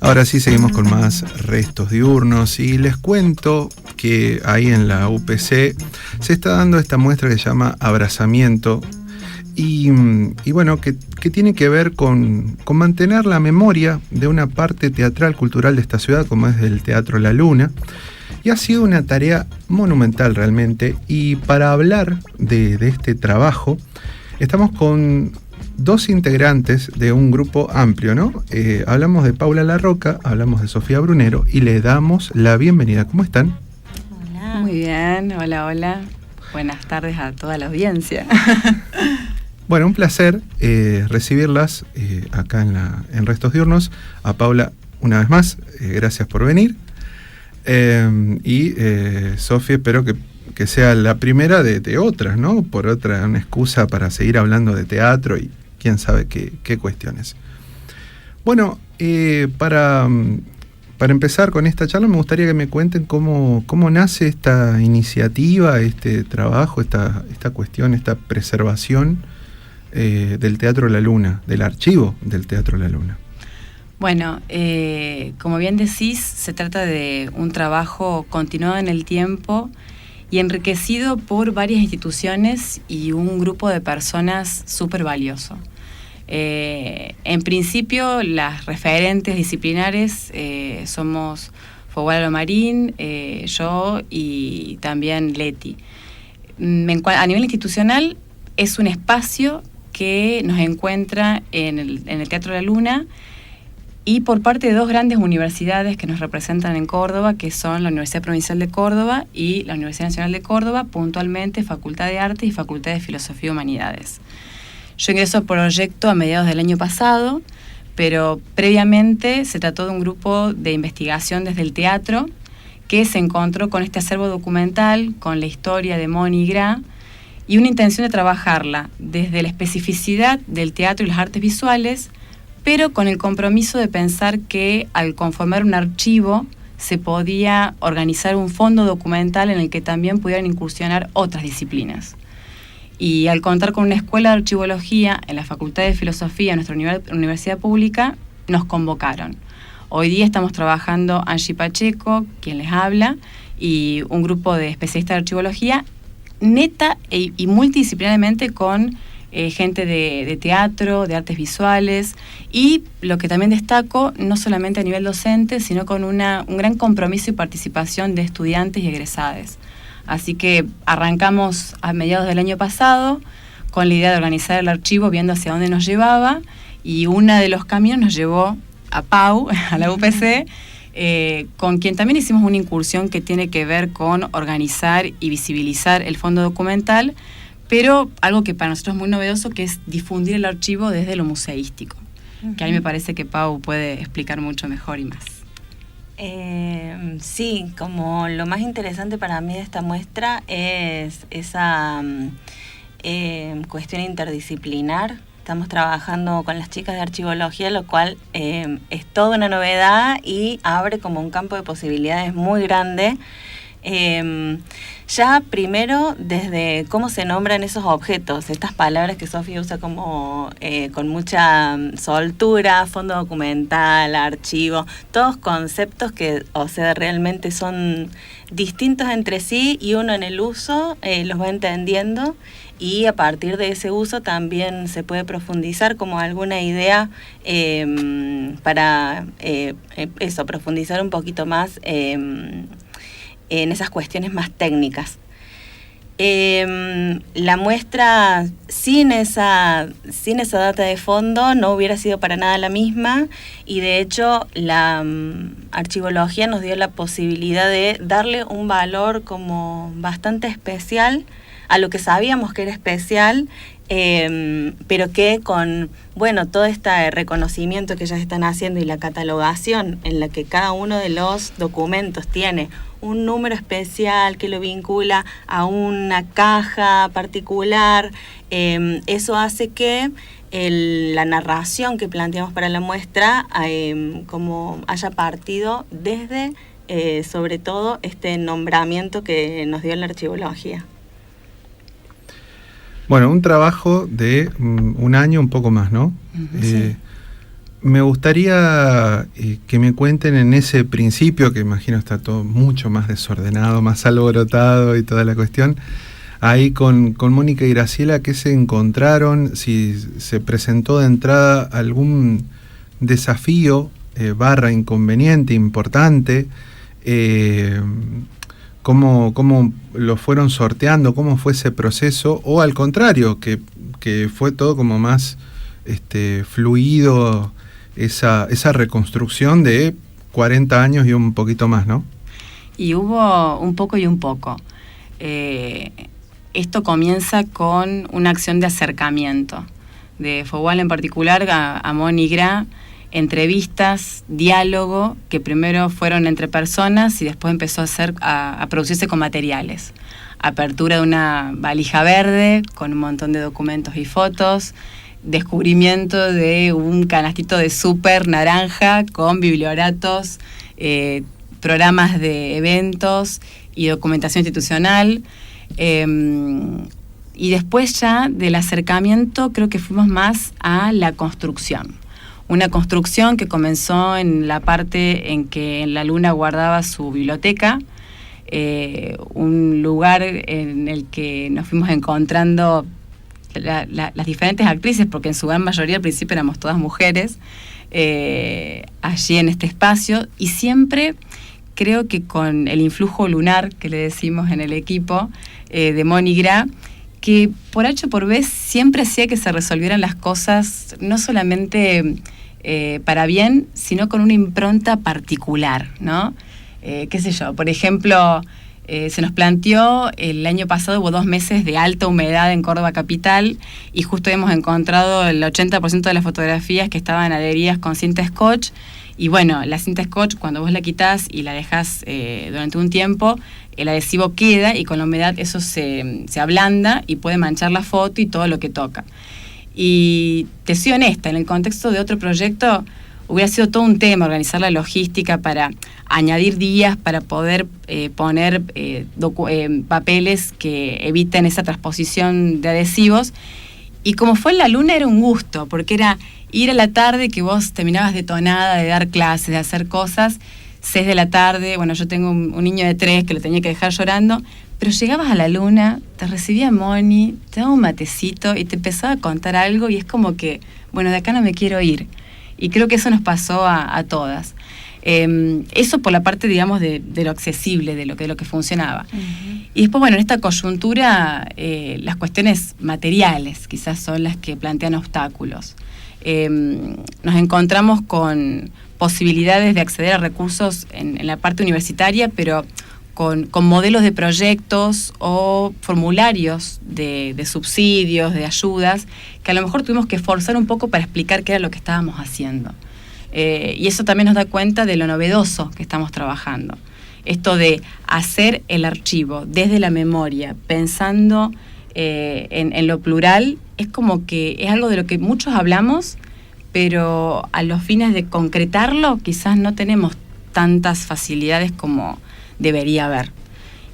Ahora sí seguimos con más restos diurnos y les cuento que ahí en la UPC se está dando esta muestra que se llama Abrazamiento y bueno, que tiene que ver con mantener la memoria de una parte teatral cultural de esta ciudad como es el Teatro La Luna, y ha sido una tarea monumental realmente. Y para hablar de este trabajo estamos con dos integrantes de un grupo amplio, ¿no? Hablamos de Paula Larroca, hablamos de Sofía Brunero y les damos la bienvenida. ¿Cómo están? Hola. Muy bien, hola, hola. Buenas tardes a toda la audiencia. Bueno, un placer recibirlas acá en Restos Diurnos. A Paula, una vez más, gracias por venir. Y Sofía, espero que sea la primera de otras, ¿no? Por otra, una excusa para seguir hablando de teatro y quién sabe qué cuestiones. Bueno, para empezar con esta charla me gustaría que me cuenten cómo nace esta iniciativa, este trabajo, esta cuestión, esta preservación del Teatro La Luna, del archivo del Teatro La Luna. Bueno, como bien decís, se trata de un trabajo continuado en el tiempo y enriquecido por varias instituciones y un grupo de personas súper valioso. En principio, las referentes disciplinares somos Foguara Lomarín, yo y también Leti. A nivel institucional, es un espacio que nos encuentra en el Teatro La Luna, y por parte de dos grandes universidades que nos representan en Córdoba, que son la Universidad Provincial de Córdoba y la Universidad Nacional de Córdoba, puntualmente Facultad de Artes y Facultad de Filosofía y Humanidades. Yo ingreso por proyecto a mediados del año pasado, pero previamente se trató de un grupo de investigación desde el teatro que se encontró con este acervo documental, con la historia de Moni y Gra, y una intención de trabajarla desde la especificidad del teatro y las artes visuales, pero con el compromiso de pensar que al conformar un archivo se podía organizar un fondo documental en el que también pudieran incursionar otras disciplinas. Y al contar con una escuela de archivología en la Facultad de Filosofía de nuestra universidad pública, nos convocaron. Hoy día estamos trabajando Angie Pacheco, quien les habla, y un grupo de especialistas de archivología neta y multidisciplinariamente con gente de teatro, de artes visuales, y lo que también destaco, no solamente a nivel docente, sino con un gran compromiso y participación de estudiantes y egresades. Así que arrancamos a mediados del año pasado con la idea de organizar el archivo, viendo hacia dónde nos llevaba, y uno de los caminos nos llevó a Pau, a la UPC, con quien también hicimos una incursión que tiene que ver con organizar y visibilizar el fondo documental, pero algo que para nosotros es muy novedoso, que es difundir el archivo desde lo museístico, que a mí me parece que Pau puede explicar mucho mejor y más. Sí, como lo más interesante para mí de esta muestra es esa cuestión interdisciplinar. Estamos trabajando con las chicas de archivología, lo cual es toda una novedad y abre como un campo de posibilidades muy grande. Ya primero desde cómo se nombran esos objetos, estas palabras que Sofía usa como con mucha soltura, fondo documental, archivo, todos conceptos que, o sea, realmente son distintos entre sí y uno en el uso los va entendiendo, y a partir de ese uso también se puede profundizar como alguna idea para eso, profundizar un poquito más en esas cuestiones más técnicas. La muestra sin esa data de fondo no hubiera sido para nada la misma, y de hecho la archivología nos dio la posibilidad de darle un valor como bastante especial a lo que sabíamos que era especial, pero que con, bueno, todo este reconocimiento que ellas están haciendo y la catalogación en la que cada uno de los documentos tiene un número especial que lo vincula a una caja particular, eso hace que la narración que planteamos para la muestra como haya partido desde, sobre todo, este nombramiento que nos dio la archivología. Bueno, un trabajo de un año, un poco más, ¿no? Sí. Me gustaría que me cuenten en ese principio, que imagino está todo mucho más desordenado, más alborotado y toda la cuestión, ahí con Mónica y Graciela, ¿qué se encontraron? Si se presentó de entrada algún desafío barra inconveniente importante, ¿cómo lo fueron sorteando? ¿Cómo fue ese proceso? O al contrario, que fue todo como más fluido, esa reconstrucción de 40 años y un poquito más, ¿no? Y hubo un poco y un poco. Esto comienza con una acción de acercamiento, de Fogual en particular a Moni Gra, entrevistas, diálogo, que primero fueron entre personas y después empezó a producirse con materiales. Apertura de una valija verde con un montón de documentos y fotos, descubrimiento de un canastito de súper naranja con biblioratos, programas de eventos y documentación institucional. Y después ya del acercamiento creo que fuimos más a la construcción. Una construcción que comenzó en la parte en que en la Luna guardaba su biblioteca, un lugar en el que nos fuimos encontrando las diferentes actrices, porque en su gran mayoría al principio éramos todas mujeres, allí en este espacio, y siempre creo que con el influjo lunar que le decimos en el equipo de Moni Gra, que por H o por B siempre hacía que se resolvieran las cosas no solamente para bien, sino con una impronta particular, ¿no? Qué sé yo, por ejemplo, se nos planteó, el año pasado hubo 2 meses de alta humedad en Córdoba capital y justo hemos encontrado el 80% de las fotografías que estaban adheridas con cinta scotch. Y bueno, la cinta scotch, cuando vos la quitás y la dejás durante un tiempo, el adhesivo queda y con la humedad eso se ablanda y puede manchar la foto y todo lo que toca. Y te soy honesta, en el contexto de otro proyecto hubiera sido todo un tema organizar la logística para añadir días para poder poner papeles que eviten esa transposición de adhesivos. Y como fue en la Luna era un gusto, porque era ir a la tarde que vos terminabas detonada de dar clases, de hacer cosas, 6 de la tarde, bueno, yo tengo un niño de 3 que lo tenía que dejar llorando, pero llegabas a la Luna, te recibía Moni, te daba un matecito y te empezaba a contar algo y es como que, bueno, de acá no me quiero ir. Y creo que eso nos pasó a todas. Eso por la parte, digamos, de lo accesible, de lo que funcionaba. Uh-huh. Y después, bueno, en esta coyuntura, las cuestiones materiales quizás son las que plantean obstáculos. Nos encontramos con posibilidades de acceder a recursos en la parte universitaria, pero con modelos de proyectos o formularios de subsidios, de ayudas, que a lo mejor tuvimos que esforzar un poco para explicar qué era lo que estábamos haciendo. Y eso también nos da cuenta de lo novedoso que estamos trabajando. Esto de hacer el archivo desde la memoria, pensando en lo plural, es como que es algo de lo que muchos hablamos, pero a los fines de concretarlo quizás no tenemos tantas facilidades como debería haber.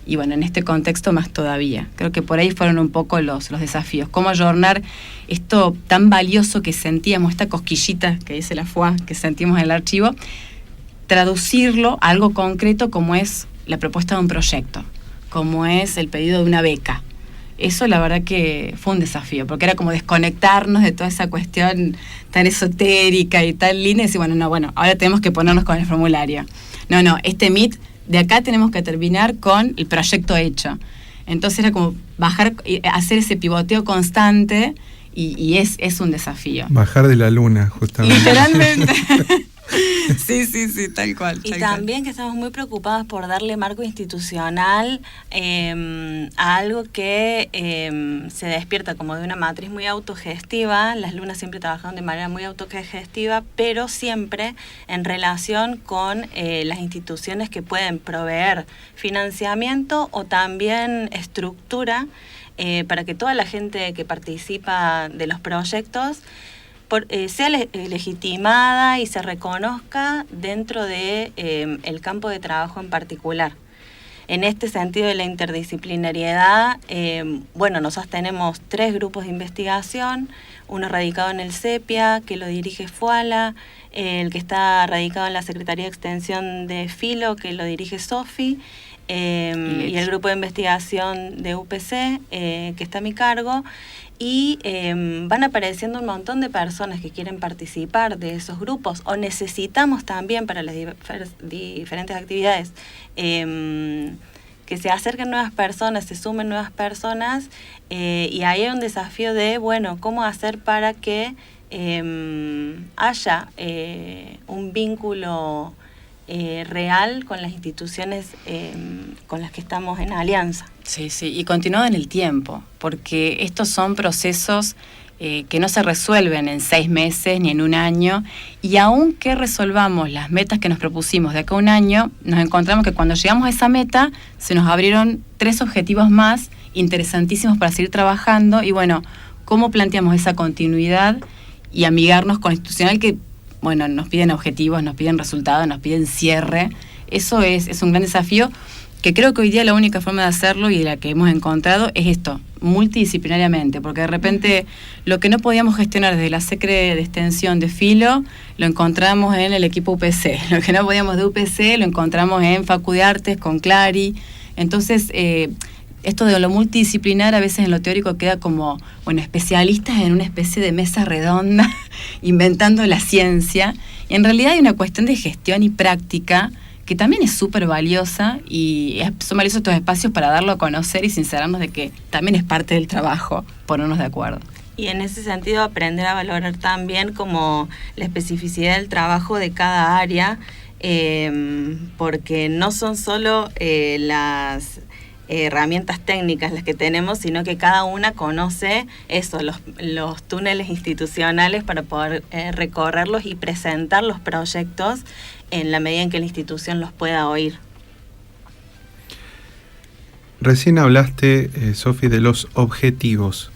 Y bueno, en este contexto más todavía. Creo que por ahí fueron un poco los desafíos. Cómo ayornar esto tan valioso que sentíamos, esta cosquillita que dice la FUA, que sentimos en el archivo, traducirlo a algo concreto como es la propuesta de un proyecto, como es el pedido de una beca. Eso la verdad que fue un desafío, porque era como desconectarnos de toda esa cuestión tan esotérica y tan linda y decir, bueno, ahora tenemos que ponernos con el formulario. No, este MIT, de acá tenemos que terminar con el proyecto hecho. Entonces era como bajar, hacer ese pivoteo constante y es un desafío. Bajar de la Luna, justamente. Literalmente. Sí, tal cual. Y también que estamos muy preocupadas por darle marco institucional a algo que se despierta como de una matriz muy autogestiva. Las lunas siempre trabajaron de manera muy autogestiva, pero siempre en relación con las instituciones que pueden proveer financiamiento o también estructura para que toda la gente que participa de los proyectos sea legitimada y se reconozca dentro de el campo de trabajo en particular. En este sentido de la interdisciplinariedad, nosotros tenemos 3 grupos de investigación, uno radicado en el CEPIA, que lo dirige FUALA, el que está radicado en la Secretaría de Extensión de Filo, que lo dirige Sofi, y el grupo de investigación de UPC, que está a mi cargo. Y van apareciendo un montón de personas que quieren participar de esos grupos, o necesitamos también para las diferentes actividades que se acerquen nuevas personas, se sumen nuevas personas, y ahí hay un desafío de, bueno, cómo hacer para que haya un vínculo real con las instituciones con las que estamos en alianza. Sí, y continuado en el tiempo, porque estos son procesos que no se resuelven en 6 meses ni en un año, y aunque resolvamos las metas que nos propusimos de acá a un año, nos encontramos que cuando llegamos a esa meta se nos abrieron 3 objetivos más interesantísimos para seguir trabajando, y bueno, ¿cómo planteamos esa continuidad y amigarnos con lo institucional que, bueno, nos piden objetivos, nos piden resultados, nos piden cierre? Eso es un gran desafío, que creo que hoy día la única forma de hacerlo y la que hemos encontrado es esto, multidisciplinariamente, porque de repente lo que no podíamos gestionar desde la Secre de Extensión de Filo, lo encontramos en el equipo UPC, lo que no podíamos de UPC, lo encontramos en Facu de Artes, con Clary. Entonces, esto de lo multidisciplinar a veces en lo teórico queda como, bueno, especialistas en una especie de mesa redonda, inventando la ciencia, y en realidad hay una cuestión de gestión y práctica que también es súper valiosa, y son valiosos estos espacios para darlo a conocer y sincerarnos de que también es parte del trabajo ponernos de acuerdo. Y en ese sentido aprender a valorar también como la especificidad del trabajo de cada área, porque no son solo las herramientas técnicas las que tenemos, sino que cada una conoce eso, los túneles institucionales para poder recorrerlos y presentar los proyectos en la medida en que la institución los pueda oír. Recién hablaste, Sofi, de los objetivos.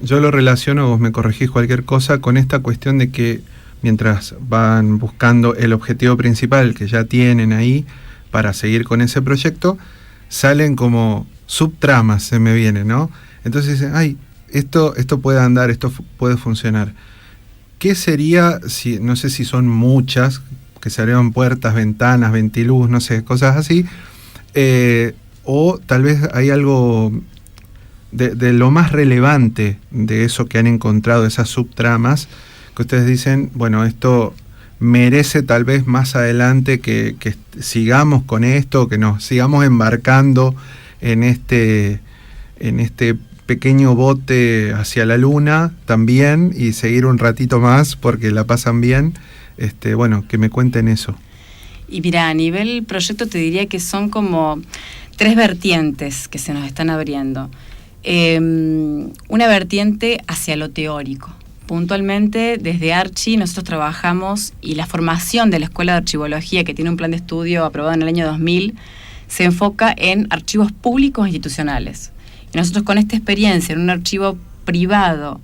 Yo lo relaciono, vos me corregís cualquier cosa, con esta cuestión de que mientras van buscando el objetivo principal que ya tienen ahí para seguir con ese proyecto, salen como subtramas, se me viene, ¿no? Entonces dicen, ay, esto puede andar, esto puede funcionar. ¿Qué sería, si no sé si son muchas, que se abrieron puertas, ventanas, ventiluz, no sé, cosas así, o tal vez hay algo de lo más relevante de eso que han encontrado, esas subtramas, que ustedes dicen, bueno, esto merece tal vez más adelante que sigamos con esto, que nos sigamos embarcando en este pequeño bote hacia la luna también, y seguir un ratito más porque la pasan bien. Bueno, que me cuenten eso. Y mira, a nivel proyecto te diría que son como 3 vertientes que se nos están abriendo. Una vertiente hacia lo teórico. Puntualmente, desde Archi nosotros trabajamos, y la formación de la Escuela de Archivología, que tiene un plan de estudio aprobado en el año 2000, se enfoca en archivos públicos e institucionales. Y nosotros, con esta experiencia en un archivo privado,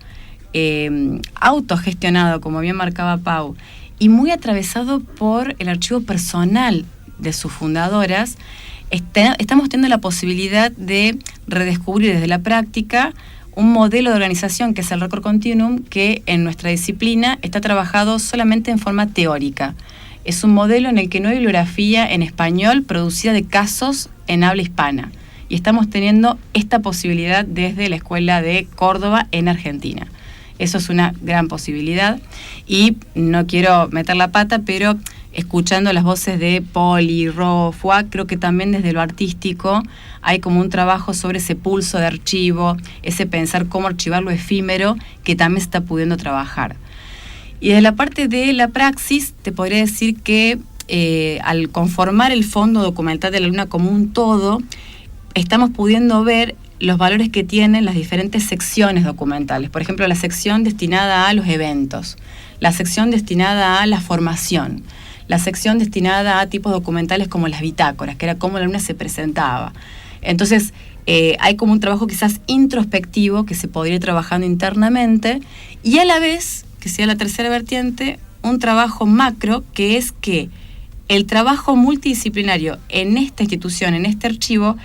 autogestionado, como bien marcaba Pau, y muy atravesado por el archivo personal de sus fundadoras, estamos teniendo la posibilidad de redescubrir desde la práctica un modelo de organización que es el Record Continuum, que en nuestra disciplina está trabajado solamente en forma teórica. Es un modelo en el que no hay bibliografía en español producida de casos en habla hispana. Y estamos teniendo esta posibilidad desde la Escuela de Córdoba en Argentina. Eso es una gran posibilidad, y no quiero meter la pata, pero escuchando las voces de Poli, Ro, Fuac, creo que también desde lo artístico hay como un trabajo sobre ese pulso de archivo, ese pensar cómo archivar lo efímero, que también se está pudiendo trabajar. Y de la parte de la praxis, te podría decir que al conformar el fondo documental de la Luna como un todo, estamos pudiendo ver los valores que tienen las diferentes secciones documentales. Por ejemplo, la sección destinada a los eventos, la sección destinada a la formación, la sección destinada a tipos documentales como las bitácoras, que era cómo la Luna se presentaba. Entonces, hay como un trabajo quizás introspectivo que se podría ir trabajando internamente, y a la vez, que sea la tercera vertiente, un trabajo macro, que es que el trabajo multidisciplinario en esta institución, en este archivo,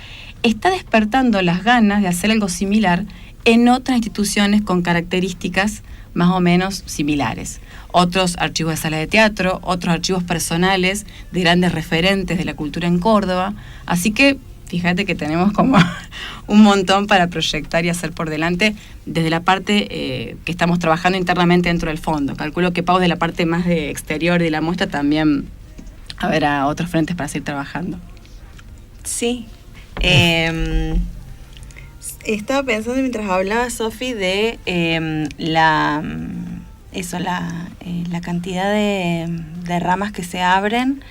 está despertando las ganas de hacer algo similar en otras instituciones con características más o menos similares. Otros archivos de sala de teatro, otros archivos personales de grandes referentes de la cultura en Córdoba. Así que fíjate que tenemos como un montón para proyectar y hacer por delante desde la parte que estamos trabajando internamente dentro del fondo. Calculo que Pau, de la parte más de exterior de la muestra, también habrá otros frentes para seguir trabajando. Sí. Estaba pensando mientras hablaba, Sofi, de la cantidad de ramas que se abren.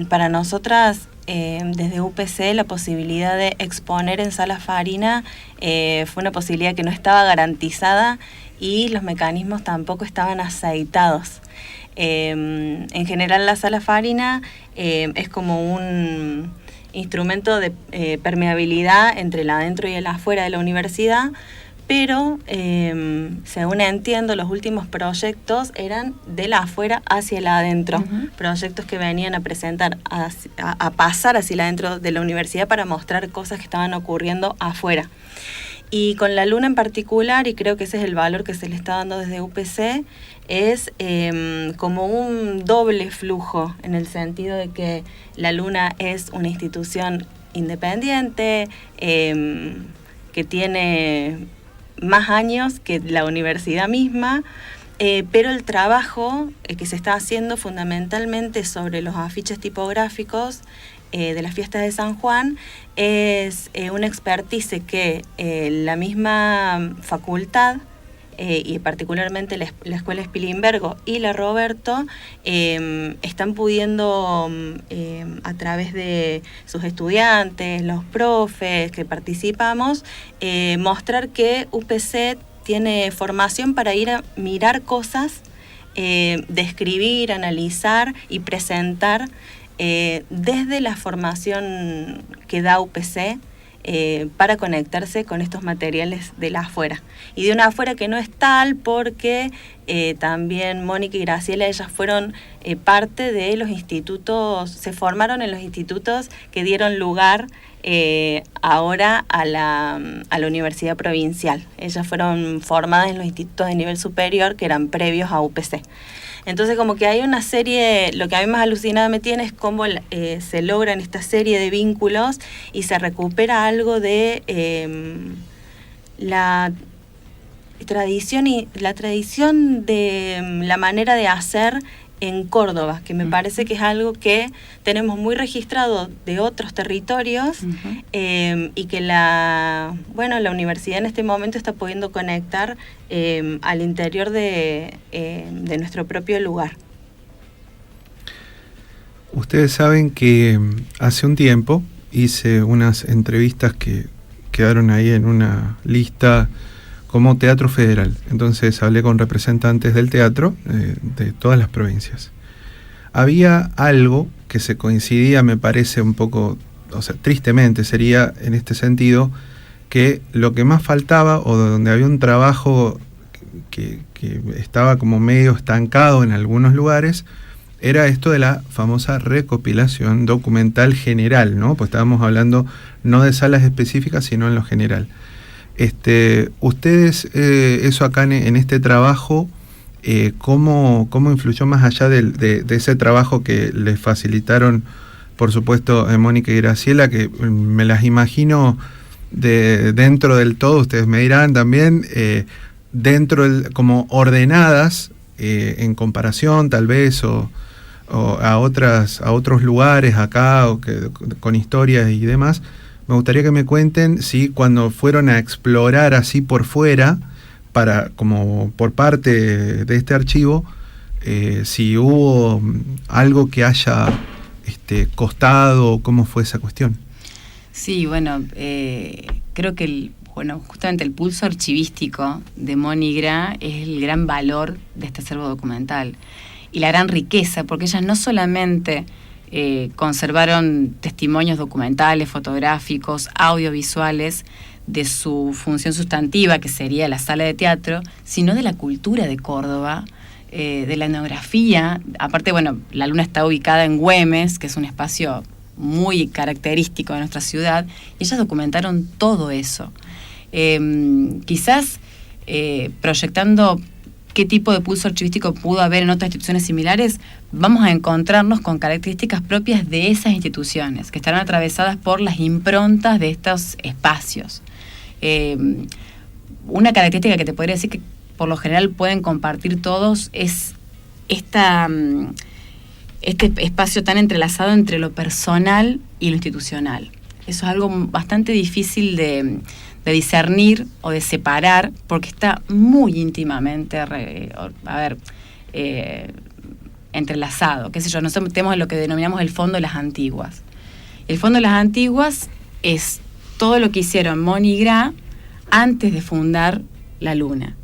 Para nosotras, desde UPC, la posibilidad de exponer en Sala Farina fue una posibilidad que no estaba garantizada y los mecanismos tampoco estaban aceitados. En general, la Sala Farina es como un instrumento de permeabilidad entre el adentro y el afuera de la universidad, pero según entiendo, los últimos proyectos eran del afuera hacia el adentro, proyectos que venían a presentar, a pasar hacia el adentro de la universidad para mostrar cosas que estaban ocurriendo afuera. Y con la luna en particular, y creo que ese es el valor que se le está dando desde UPC, es como un doble flujo, en el sentido de que la luna es una institución independiente, que tiene más años que la universidad misma, pero el trabajo que se está haciendo fundamentalmente sobre los afiches tipográficos de las fiestas de San Juan es una expertise que la misma facultad, y particularmente la Escuela Spilimbergo y la Roberto, están pudiendo, a través de sus estudiantes, los profes que participamos, mostrar que UPC tiene formación para ir a mirar cosas, describir, analizar y presentar desde la formación que da UPC, para conectarse con estos materiales de la afuera. Y de una afuera que no es tal, porque también Mónica y Graciela, ellas fueron parte de los institutos, se formaron en los institutos que dieron lugar ahora a la Universidad Provincial. Ellas fueron formadas en los institutos de nivel superior que eran previos a UPC. Entonces, como que hay una serie, lo que a mí más alucinada me tiene es cómo se logran esta serie de vínculos y se recupera algo de la tradición de la manera de hacer en Córdoba, que me parece que es algo que tenemos muy registrado de otros territorios, y que la universidad en este momento está pudiendo conectar al interior de nuestro propio lugar. Ustedes saben que hace un tiempo hice unas entrevistas que quedaron ahí en una lista como Teatro Federal. Entonces hablé con representantes del teatro de todas las provincias. Había algo que se coincidía, me parece un poco, o sea, tristemente sería en este sentido, que lo que más faltaba, o donde había un trabajo que estaba como medio estancado en algunos lugares, era esto de la famosa recopilación documental general, ¿no? Pues estábamos hablando no de salas específicas, sino en lo general. Ustedes, eso acá en este trabajo, ¿cómo influyó más allá de ese trabajo que les facilitaron, por supuesto, Mónica y Graciela, que me las imagino dentro del todo, ustedes me dirán también, como ordenadas en comparación tal vez, o a otros lugares acá, con historias y demás? Me gustaría que me cuenten si cuando fueron a explorar así por fuera, como por parte de este archivo, si hubo algo que haya costado, cómo fue esa cuestión. Sí, bueno, creo que justamente el pulso archivístico de Moni y Gra es el gran valor de este acervo documental y la gran riqueza, porque ellas no solamente conservaron testimonios documentales, fotográficos, audiovisuales de su función sustantiva, que sería la sala de teatro, sino de la cultura de Córdoba, de la etnografía. Aparte, la Luna está ubicada en Güemes, que es un espacio muy característico de nuestra ciudad, y ellas documentaron todo eso. Quizás proyectando qué tipo de pulso archivístico pudo haber en otras instituciones similares, vamos a encontrarnos con características propias de esas instituciones, que estarán atravesadas por las improntas de estos espacios. Una característica que te podría decir que por lo general pueden compartir todos es este espacio tan entrelazado entre lo personal y lo institucional. Eso es algo bastante difícil de discernir o de separar, porque está muy íntimamente entrelazado. Qué sé yo, nosotros tenemos lo que denominamos el fondo de las antiguas. El fondo de las antiguas es todo lo que hicieron Moni y Gra antes de fundar la Luna.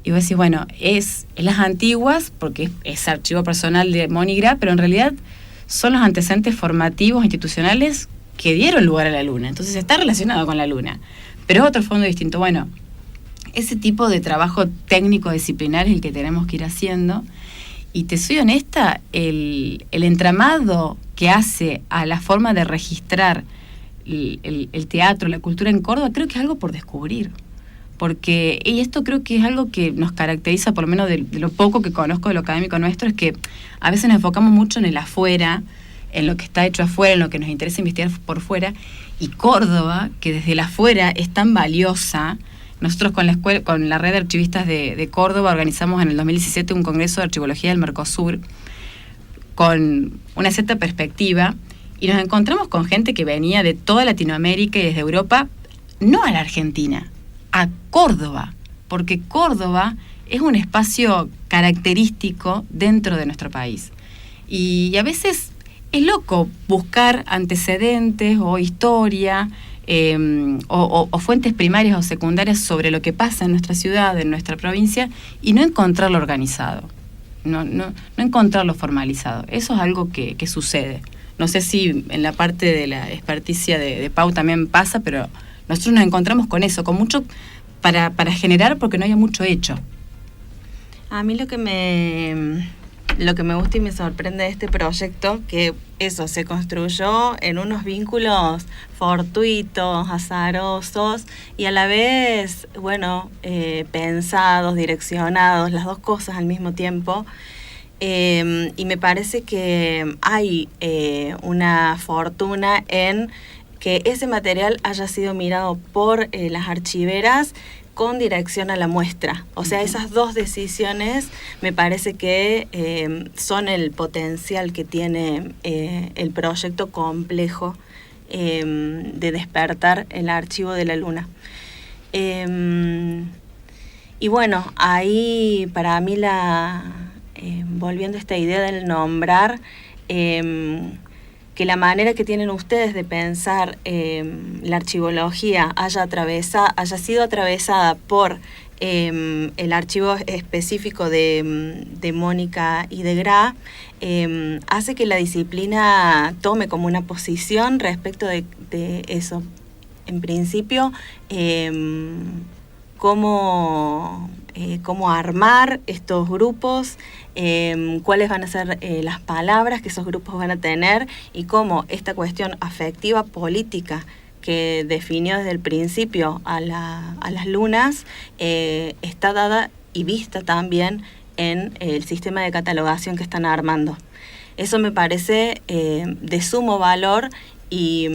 Y vos decís, bueno, es las antiguas, porque es archivo personal de Moni y Gra, pero en realidad son los antecedentes formativos institucionales que dieron lugar a la Luna. Entonces está relacionado con la Luna. Pero es otro fondo distinto. Bueno, ese tipo de trabajo técnico disciplinar es el que tenemos que ir haciendo. Y te soy honesta, el entramado que hace a la forma de registrar el teatro, la cultura en Córdoba, creo que es algo por descubrir. Porque, y esto creo que es algo que nos caracteriza, por lo menos de lo poco que conozco de lo académico nuestro, es que a veces nos enfocamos mucho en el afuera, en lo que está hecho afuera, en lo que nos interesa investigar por fuera, y Córdoba, que desde el afuera es tan valiosa. Nosotros con la red de archivistas de Córdoba organizamos en el 2017 un congreso de archivología del Mercosur con una cierta perspectiva, y nos encontramos con gente que venía de toda Latinoamérica y desde Europa, no a la Argentina, a Córdoba, porque Córdoba es un espacio característico dentro de nuestro país. Y a veces es loco buscar antecedentes o historia o fuentes primarias o secundarias sobre lo que pasa en nuestra ciudad, en nuestra provincia, y no encontrarlo organizado, no encontrarlo formalizado. Eso es algo que sucede. No sé si en la parte de la experticia de Pau también pasa, pero nosotros nos encontramos con eso, con mucho para generar, porque no había mucho hecho. A mí lo que me gusta y me sorprende de este proyecto, que eso se construyó en unos vínculos fortuitos, azarosos y a la vez, bueno, pensados, direccionados, las dos cosas al mismo tiempo. Y me parece que hay una fortuna en que ese material haya sido mirado por las archiveras con dirección a la muestra. O sea, esas dos decisiones me parece que son el potencial que tiene el proyecto complejo de despertar el archivo de la Luna. Y bueno, ahí para mí volviendo a esta idea del nombrar, que la manera que tienen ustedes de pensar la archivología haya sido atravesada por el archivo específico de Mónica y de Gra, hace que la disciplina tome como una posición respecto de eso. En principio, cómo armar estos grupos, cuáles van a ser las palabras que esos grupos van a tener, y cómo esta cuestión afectiva política que definió desde el principio a las lunas está dada y vista también en el sistema de catalogación que están armando. Eso me parece de sumo valor y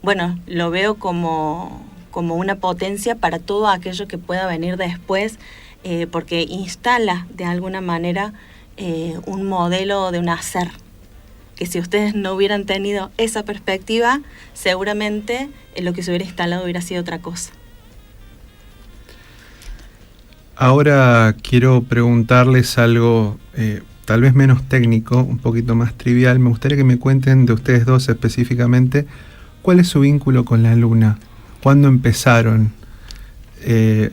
bueno, lo veo como una potencia para todo aquello que pueda venir después, porque instala de alguna manera un modelo de un hacer, que si ustedes no hubieran tenido esa perspectiva, seguramente lo que se hubiera instalado hubiera sido otra cosa. Ahora quiero preguntarles algo tal vez menos técnico, un poquito más trivial. Me gustaría que me cuenten de ustedes dos específicamente, ¿cuál es su vínculo con la Luna? ¿Cuándo empezaron?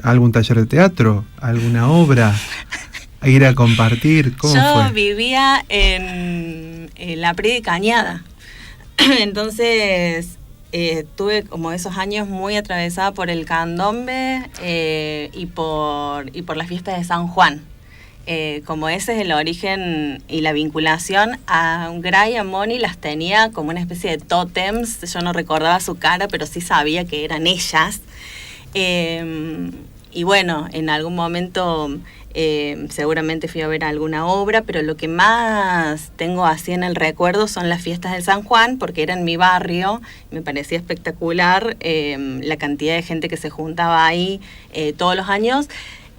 ¿Algún taller de teatro? ¿Alguna obra? ¿A ir a compartir? ¿Cómo fue? Yo vivía en La Prida y Cañada. Entonces tuve como esos años muy atravesada por el candombe y por las fiestas de San Juan. Como ese es el origen y la vinculación a Gra y a Moni, las tenía como una especie de tótems. Yo no recordaba su cara, pero sí sabía que eran ellas. Y bueno, en algún momento seguramente fui a ver alguna obra, pero lo que más tengo así en el recuerdo son las fiestas de San Juan, porque era en mi barrio, me parecía espectacular la cantidad de gente que se juntaba ahí todos los años.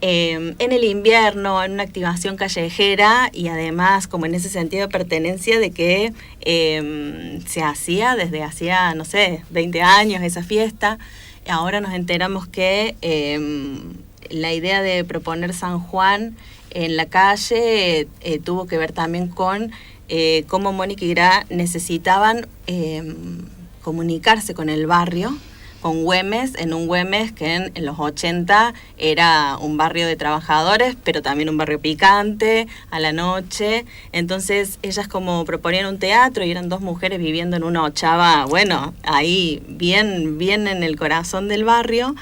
En el invierno, en una activación callejera y además como en ese sentido de pertenencia de que se hacía desde hacía, no sé, 20 años esa fiesta. Ahora nos enteramos que la idea de proponer San Juan en la calle tuvo que ver también con cómo Mónica y Gra necesitaban comunicarse con el barrio, con Güemes, en un Güemes que en los 80 era un barrio de trabajadores, pero también un barrio picante, a la noche. Entonces ellas como proponían un teatro y eran dos mujeres viviendo en una ochava, bueno, ahí bien en el corazón del barrio,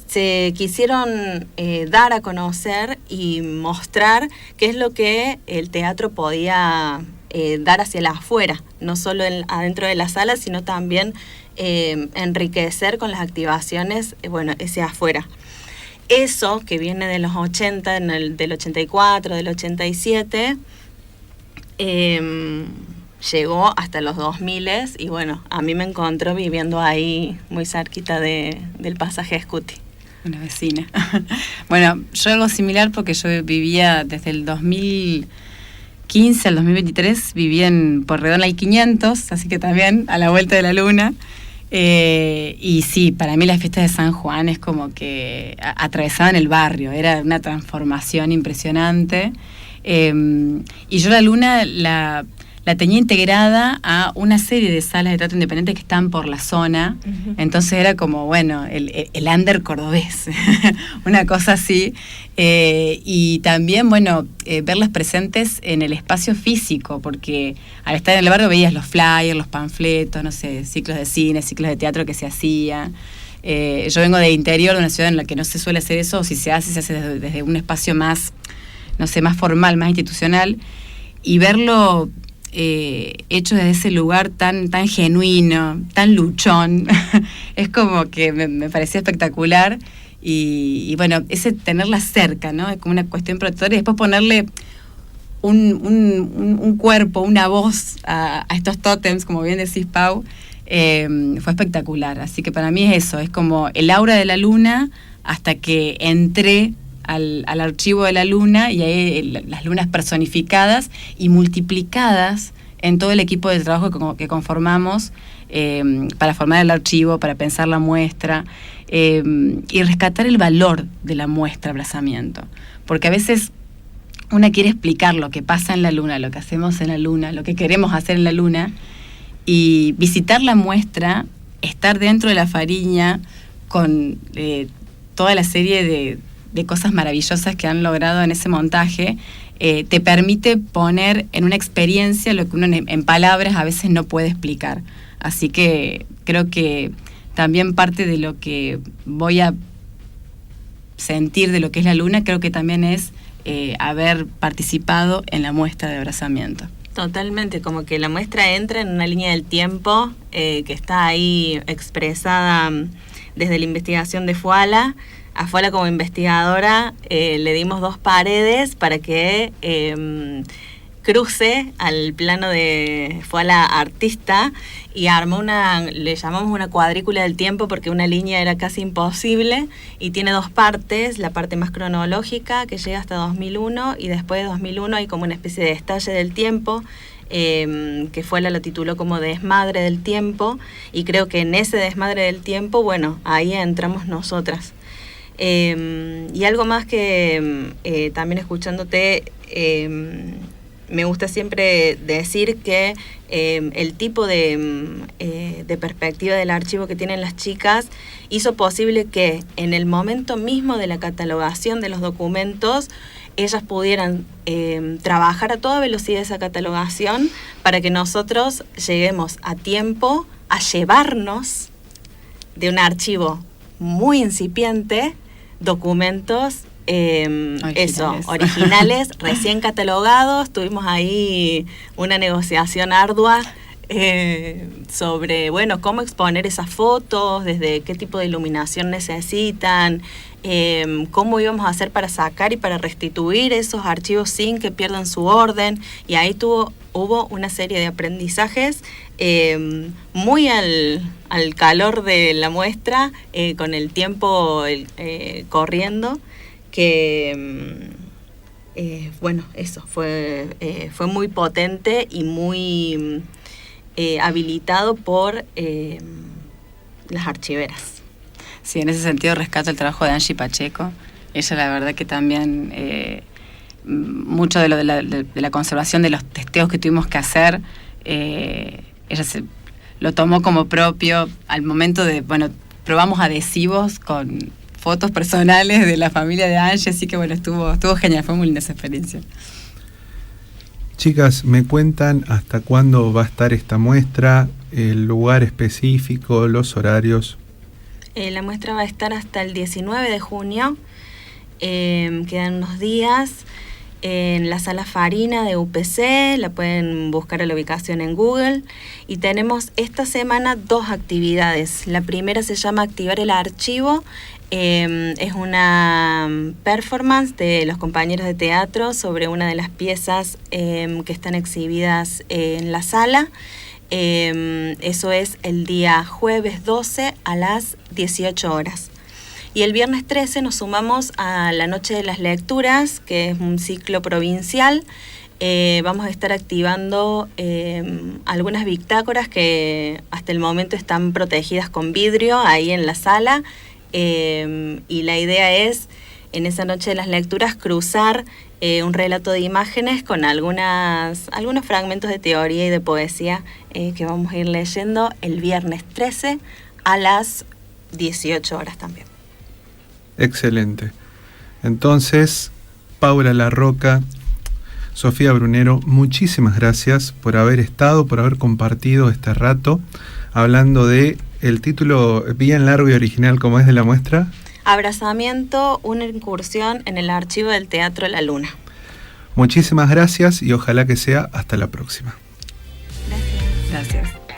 se quisieron dar a conocer y mostrar qué es lo que el teatro podía dar hacia la afuera, no solo adentro de la sala, sino también enriquecer con las activaciones, bueno, ese afuera. Eso que viene de los 80, del 84, del 87, llegó hasta los 2000 y bueno, a mí me encontró viviendo ahí muy cerquita del pasaje Scuti. Una vecina. Bueno, yo algo similar porque yo vivía desde el 2015 al 2023, vivía en Porredón al 500, así que también a la vuelta de la luna. Y sí, para mí las fiestas de San Juan es como que atravesaban el barrio, era una transformación impresionante. Y yo la luna la tenía integrada a una serie de salas de teatro independiente que están por la zona. Uh-huh. Entonces era como, bueno, el under cordobés, una cosa así. Y también, bueno, verlas presentes en el espacio físico, porque al estar en el barrio veías los flyers, los panfletos, no sé, ciclos de cine, ciclos de teatro que se hacían. Yo vengo de interior, de una ciudad en la que no se suele hacer eso, o si se hace desde un espacio más, no sé, más formal, más institucional, y verlo hecho desde ese lugar tan genuino, tan luchón, es como que me parecía espectacular. Y bueno, ese tenerla cerca, ¿no? Es como una cuestión protectora y después ponerle un cuerpo, una voz a estos tótems, como bien decís, Pau, fue espectacular. Así que para mí es eso, es como el aura de la luna hasta que entré al archivo de la luna y ahí las lunas personificadas y multiplicadas en todo el equipo de trabajo que conformamos para formar el archivo, para pensar la muestra y rescatar el valor de la muestra abrazamiento. Porque a veces una quiere explicar lo que pasa en la luna, lo que hacemos en la luna, lo que queremos hacer en la luna, y visitar la muestra, estar dentro de la Fariña con toda la serie de cosas maravillosas que han logrado en ese montaje, te permite poner en una experiencia lo que uno en palabras a veces no puede explicar. Así que creo que también parte de lo que voy a sentir de lo que es la luna, creo que también es haber participado en la muestra de abrazamiento. Totalmente, como que la muestra entra en una línea del tiempo que está ahí expresada desde la investigación de Fuala. A Fuala como investigadora le dimos 2 paredes para que cruce al plano de Fuala artista y armó le llamamos una cuadrícula del tiempo porque una línea era casi imposible y tiene 2 partes, la parte más cronológica que llega hasta 2001 y después de 2001 hay como una especie de destalle del tiempo que Fuala lo tituló como Desmadre del Tiempo y creo que en ese desmadre del tiempo, bueno, ahí entramos nosotras. Y algo más que también escuchándote me gusta siempre decir que el tipo de perspectiva del archivo que tienen las chicas hizo posible que en el momento mismo de la catalogación de los documentos ellas pudieran trabajar a toda velocidad esa catalogación para que nosotros lleguemos a tiempo a llevarnos de un archivo muy incipiente documentos originales, recién catalogados. Tuvimos ahí una negociación ardua sobre, bueno, cómo exponer esas fotos, desde qué tipo de iluminación necesitan, cómo íbamos a hacer para sacar y para restituir esos archivos sin que pierdan su orden. Y ahí hubo una serie de aprendizajes muy al calor de la muestra, con el tiempo corriendo, que bueno, eso fue muy potente y muy habilitado por las archiveras. Sí, en ese sentido rescato el trabajo de Angie Pacheco. Ella la verdad que también mucho de la conservación de los testeos que tuvimos que hacer, ella lo tomó como propio al momento de, bueno, probamos adhesivos con fotos personales de la familia de Angie, así que bueno, estuvo genial, fue muy linda esa experiencia. Chicas, ¿me cuentan hasta cuándo va a estar esta muestra, el lugar específico, los horarios? La muestra va a estar hasta el 19 de junio, quedan unos días, en la Sala Farina de UPC, la pueden buscar a la ubicación en Google, y tenemos esta semana 2 actividades. La primera se llama Activar el Archivo, es una performance de los compañeros de teatro sobre una de las piezas que están exhibidas en la sala. Eso es el día jueves 12 a las 18 horas. Y el viernes 13 nos sumamos a la Noche de las Lecturas, que es un ciclo provincial. Vamos a estar activando algunas bitácoras que hasta el momento están protegidas con vidrio ahí en la sala. Y la idea es, en esa Noche de las Lecturas, cruzar un relato de imágenes con algunos fragmentos de teoría y de poesía que vamos a ir leyendo el viernes 13 a las 18 horas también. Excelente. Entonces, Paula Larroca, Sofía Brunero, muchísimas gracias por haber estado, por haber compartido este rato, hablando de el título bien largo y original, como es de la muestra. Abrazamiento, una incursión en el archivo del Teatro La Luna. Muchísimas gracias y ojalá que sea hasta la próxima. Gracias. Gracias.